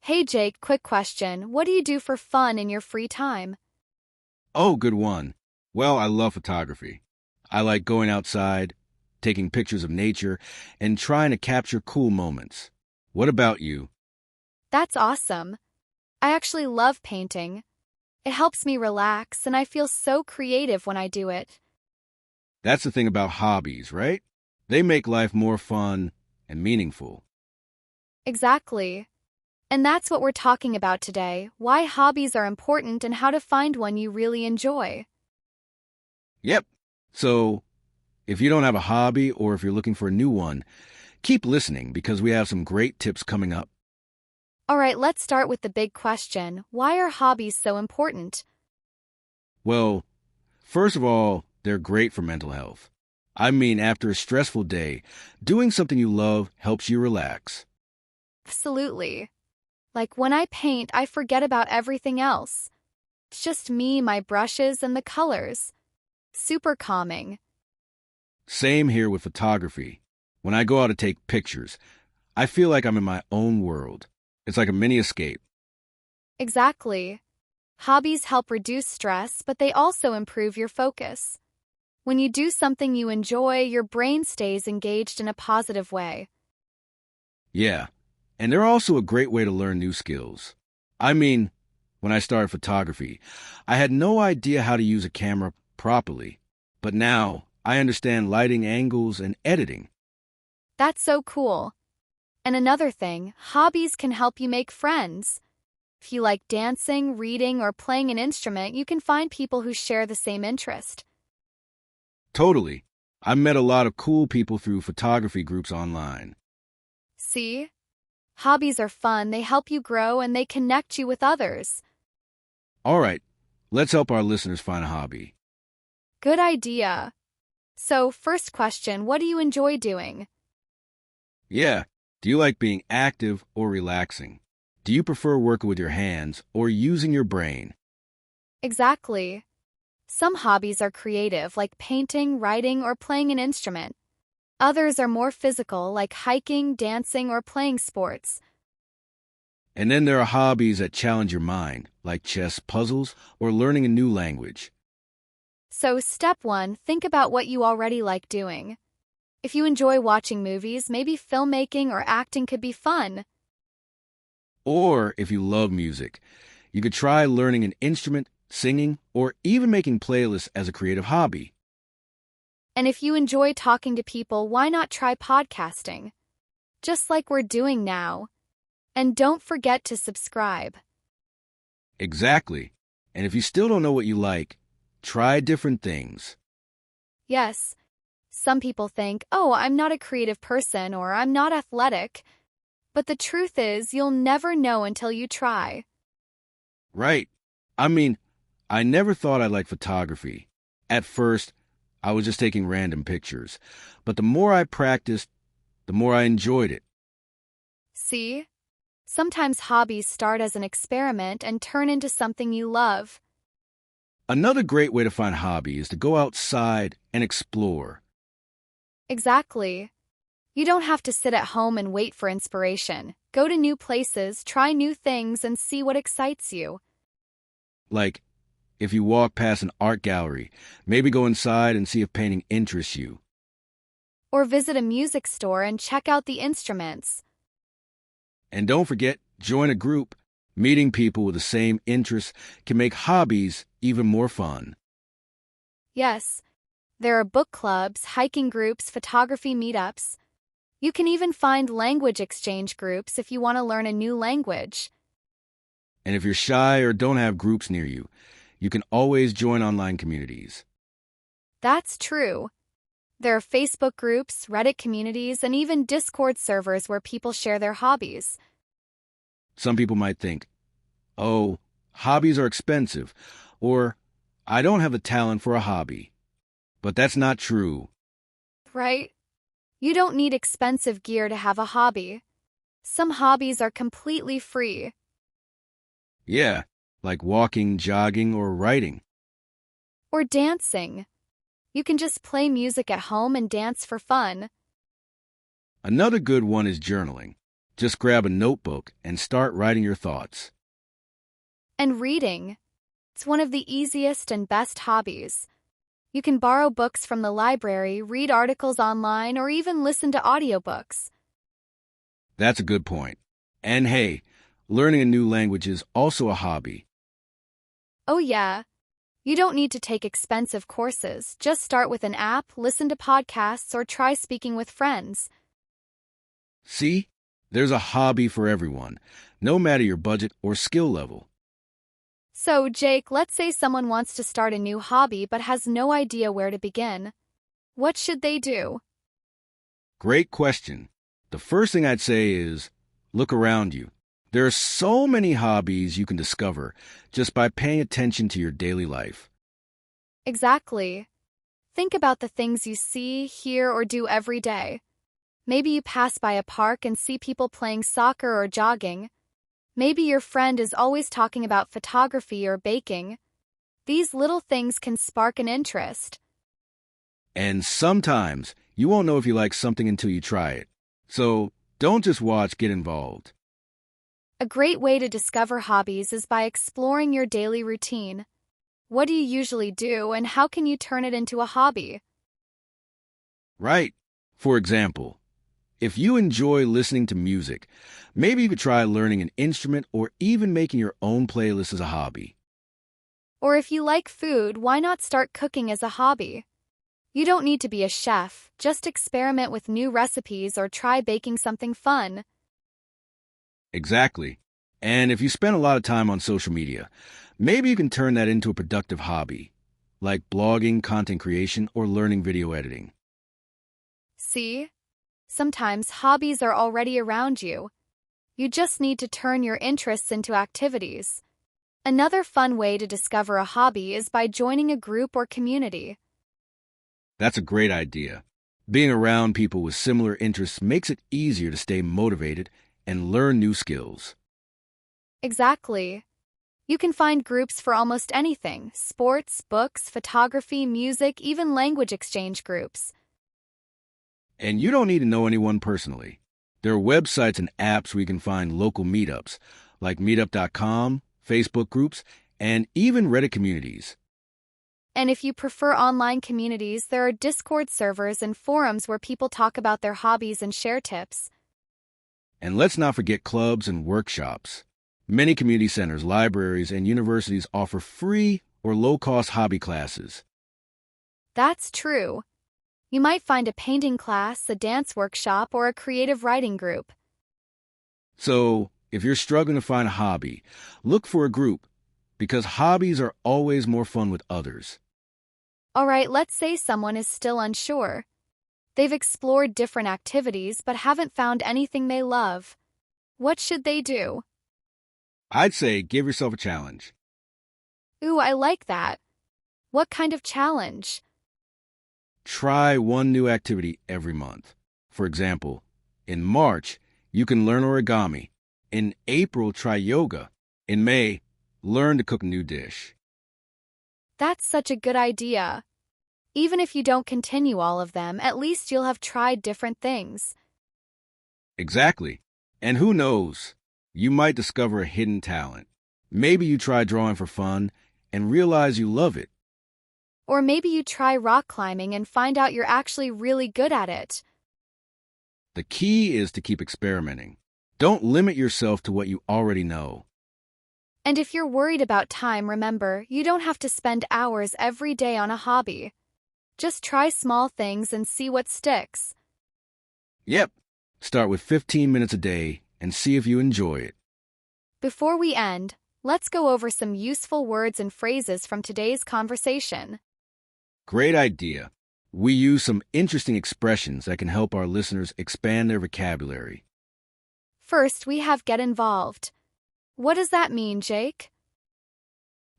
Hey Jake, quick question. What do you do for fun in your free time? Oh, good one. Well, I love photography. I like going outside, taking pictures of nature, and trying to capture cool moments. What about you? That's awesome. I actually love painting. It helps me relax, and I feel so creative when I do it. That's the thing about hobbies, right? They make life more fun and meaningful. Exactly. And that's what we're talking about today, why hobbies are important and how to find one you really enjoy. Yep. So, if you don't have a hobby or if you're looking for a new one, keep listening because we have some great tips coming up. All right, let's start with the big question. Why are hobbies so important? Well, first of all, they're great for mental health. I mean, after a stressful day, doing something you love helps you relax. Absolutely. Like when I paint, I forget about everything else. It's just me, my brushes, and the colors. Super calming. Same here with photography. When I go out to take pictures, I feel like I'm in my own world. It's like a mini escape. Exactly. Hobbies help reduce stress, but they also improve your focus. When you do something you enjoy, your brain stays engaged in a positive way. Yeah, and they're also a great way to learn new skills. I mean, when I started photography, I had no idea how to use a camera properly, but now I understand lighting angles and editing. That's so cool. And another thing, hobbies can help you make friends. If you like dancing, reading, or playing an instrument, you can find people who share the same interest. Totally. I met a lot of cool people through photography groups online. See? Hobbies are fun, they help you grow, and they connect you with others. All right, let's help our listeners find a hobby. Good idea. So, first question, what do you enjoy doing? Yeah, do you like being active or relaxing? Do you prefer working with your hands or using your brain? Exactly. Some hobbies are creative, like painting, writing, or playing an instrument. Others are more physical, like hiking, dancing, or playing sports. And then there are hobbies that challenge your mind, like chess puzzles or learning a new language. So, step one, think about what you already like doing. If you enjoy watching movies, maybe filmmaking or acting could be fun. Or if you love music, you could try learning an instrument, singing, or even making playlists as a creative hobby. And if you enjoy talking to people, why not try podcasting? Just like we're doing now. And don't forget to subscribe. Exactly. And if you still don't know what you like, try different things. Yes, some people think, oh, I'm not a creative person or I'm not athletic. But the truth is, you'll never know until you try. Right. I mean, I never thought I'd like photography. At first, I was just taking random pictures. But the more I practiced, the more I enjoyed it. See? Sometimes hobbies start as an experiment and turn into something you love. Another great way to find hobby is to go outside and explore. Exactly. You don't have to sit at home and wait for inspiration. Go to new places, try new things, and see what excites you. Like, if you walk past an art gallery, maybe go inside and see if painting interests you. Or visit a music store and check out the instruments. And don't forget, join a group. Meeting people with the same interests can make hobbies even more fun. Yes, there are book clubs, hiking groups, photography meetups. You can even find language exchange groups if you want to learn a new language. And if you're shy or don't have groups near you, you can always join online communities. That's true. There are Facebook groups, Reddit communities, and even Discord servers where people share their hobbies. Some people might think, oh, hobbies are expensive, or I don't have the talent for a hobby. But that's not true. Right? You don't need expensive gear to have a hobby. Some hobbies are completely free. Yeah, like walking, jogging, or writing. Or dancing. You can just play music at home and dance for fun. Another good one is journaling. Just grab a notebook and start writing your thoughts. And reading. It's one of the easiest and best hobbies. You can borrow books from the library, read articles online, or even listen to audiobooks. That's a good point. And hey, learning a new language is also a hobby. Oh yeah, you don't need to take expensive courses. Just start with an app, listen to podcasts, or try speaking with friends. See? There's a hobby for everyone, no matter your budget or skill level. So, Jake, let's say someone wants to start a new hobby but has no idea where to begin. What should they do? Great question. The first thing I'd say is look around you. There are so many hobbies you can discover just by paying attention to your daily life. Exactly. Think about the things you see, hear, or do every day. Maybe you pass by a park and see people playing soccer or jogging. Maybe your friend is always talking about photography or baking. These little things can spark an interest. And sometimes you won't know if you like something until you try it. So don't just watch, get involved. A great way to discover hobbies is by exploring your daily routine. What do you usually do, and how can you turn it into a hobby? Right. For example, if you enjoy listening to music, maybe you could try learning an instrument or even making your own playlist as a hobby. Or if you like food, why not start cooking as a hobby? You don't need to be a chef, just experiment with new recipes or try baking something fun. Exactly. And if you spend a lot of time on social media, maybe you can turn that into a productive hobby, like blogging, content creation, or learning video editing. See? Sometimes hobbies are already around you. You just need to turn your interests into activities. Another fun way to discover a hobby is by joining a group or community. That's a great idea. Being around people with similar interests makes it easier to stay motivated and learn new skills. Exactly. You can find groups for almost anything: sports, books, photography, music, even language exchange groups. And you don't need to know anyone personally. There are websites and apps where you can find local meetups, like meetup.com, Facebook groups, and even Reddit communities. And if you prefer online communities, there are Discord servers and forums where people talk about their hobbies and share tips. And let's not forget clubs and workshops. Many community centers, libraries, and universities offer free or low-cost hobby classes. That's true. You might find a painting class, a dance workshop, or a creative writing group. So, if you're struggling to find a hobby, look for a group, because hobbies are always more fun with others. All right, let's say someone is still unsure. They've explored different activities but haven't found anything they love. What should they do? I'd say give yourself a challenge. Ooh, I like that. What kind of challenge? Try one new activity every month. For example, in March, you can learn origami. In April, try yoga. In May, learn to cook a new dish. That's such a good idea. Even if you don't continue all of them, at least you'll have tried different things. Exactly. And who knows? You might discover a hidden talent. Maybe you try drawing for fun and realize you love it. Or maybe you try rock climbing and find out you're actually really good at it. The key is to keep experimenting. Don't limit yourself to what you already know. And if you're worried about time, remember, you don't have to spend hours every day on a hobby. Just try small things and see what sticks. Yep. Start with 15 minutes a day and see if you enjoy it. Before we end, let's go over some useful words and phrases from today's conversation. Great idea. We use some interesting expressions that can help our listeners expand their vocabulary. First, we have get involved. What does that mean, Jake?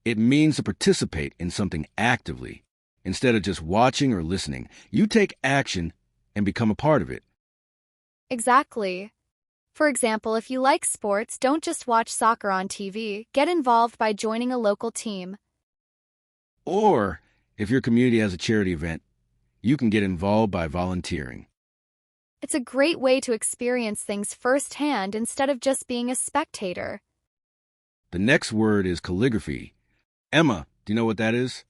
It means to participate in something actively. Instead of just watching or listening, you take action and become a part of it. Exactly. For example, if you like sports, don't just watch soccer on TV, get involved by joining a local team. Or, if your community has a charity event, you can get involved by volunteering. It's a great way to experience things firsthand instead of just being a spectator. The next word is calligraphy. Emma, do you know what that is?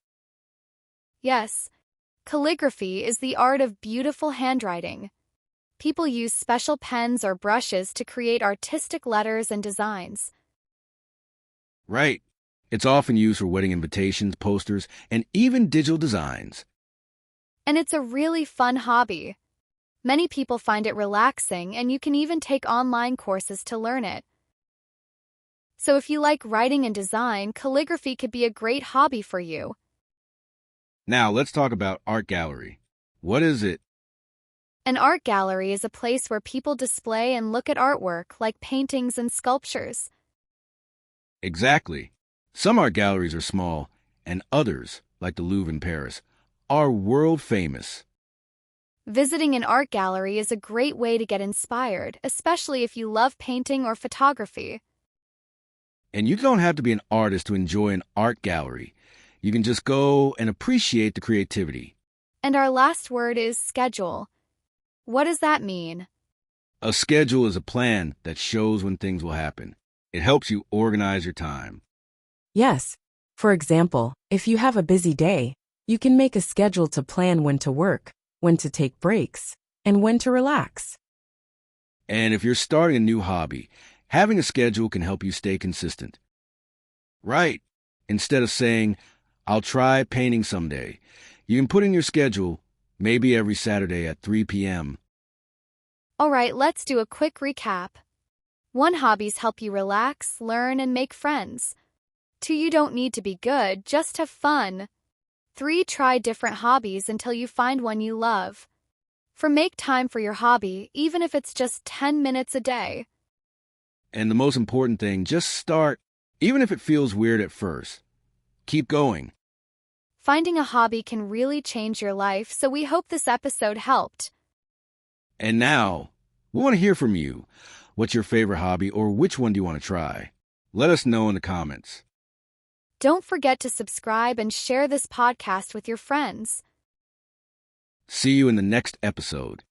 Yes, calligraphy is the art of beautiful handwriting. People use special pens or brushes to create artistic letters and designs. Right. It's often used for wedding invitations, posters, and even digital designs. And it's a really fun hobby. Many people find it relaxing, and you can even take online courses to learn it. So if you like writing and design, calligraphy could be a great hobby for you. Now, let's talk about art gallery. What is it? An art gallery is a place where people display and look at artwork like paintings and sculptures. Exactly. Some art galleries are small, and others, like the Louvre in Paris, are world famous. Visiting an art gallery is a great way to get inspired, especially if you love painting or photography. And you don't have to be an artist to enjoy an art gallery. You can just go and appreciate the creativity. And our last word is schedule. What does that mean? A schedule is a plan that shows when things will happen. It helps you organize your time. Yes. For example, if you have a busy day, you can make a schedule to plan when to work, when to take breaks, and when to relax. And if you're starting a new hobby, having a schedule can help you stay consistent. Right. Instead of saying, I'll try painting someday, you can put in your schedule, maybe every Saturday at 3 p.m. All right, let's do a quick recap. 1. Hobbies help you relax, learn, and make friends. 2. You don't need to be good, just have fun. 3. Try different hobbies until you find one you love. 4. Make time for your hobby, even if it's just 10 minutes a day. And the most important thing, just start, even if it feels weird at first. Keep going. Finding a hobby can really change your life, so we hope this episode helped. And now, we want to hear from you. What's your favorite hobby, or which one do you want to try? Let us know in the comments. Don't forget to subscribe and share this podcast with your friends. See you in the next episode.